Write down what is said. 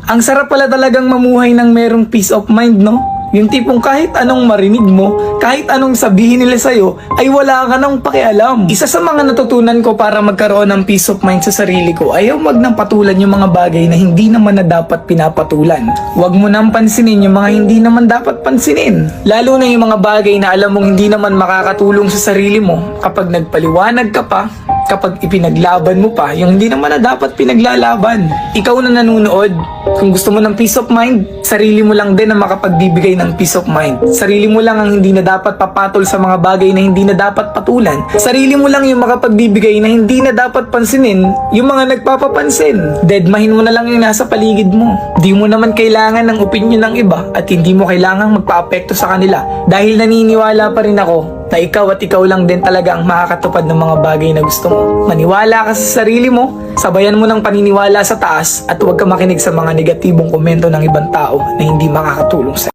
Ang sarap pala talagang mamuhay ng merong peace of mind, no? Yung tipong kahit anong marinig mo, kahit anong sabihin nila sa'yo, ay wala ka nang pakialam. Isa sa mga natutunan ko para magkaroon ng peace of mind sa sarili ko ay wag nang patulan yung mga bagay na hindi naman na dapat pinapatulan. Wag mo nang pansinin yung mga hindi naman dapat pansinin. Lalo na yung mga bagay na alam mong hindi naman makakatulong sa sarili mo kapag nagpaliwanag ka pa, kapag ipinaglaban mo pa yung hindi naman na dapat pinaglalaban. Ikaw na nanonood, kung gusto mo ng peace of mind, sarili mo lang din ang makapagbibigay ng peace of mind. Sarili mo lang ang hindi na dapat papatol sa mga bagay na hindi na dapat patulan. Sarili mo lang yung makapagbibigay na hindi na dapat pansinin yung mga nagpapapansin. Deadmahin mo na lang yung nasa paligid mo. Di mo naman kailangan ng opinion ng iba at hindi mo kailangang magpa-apekto sa kanila dahil naniniwala pa rin ako na ikaw at ikaw lang din talaga ang makakatupad ng mga bagay na gusto mo. Maniwala ka sa sarili mo, sabayan mo ng paniniwala sa taas at huwag ka makinig sa mga negatibong komento ng ibang tao na hindi makakatulong sa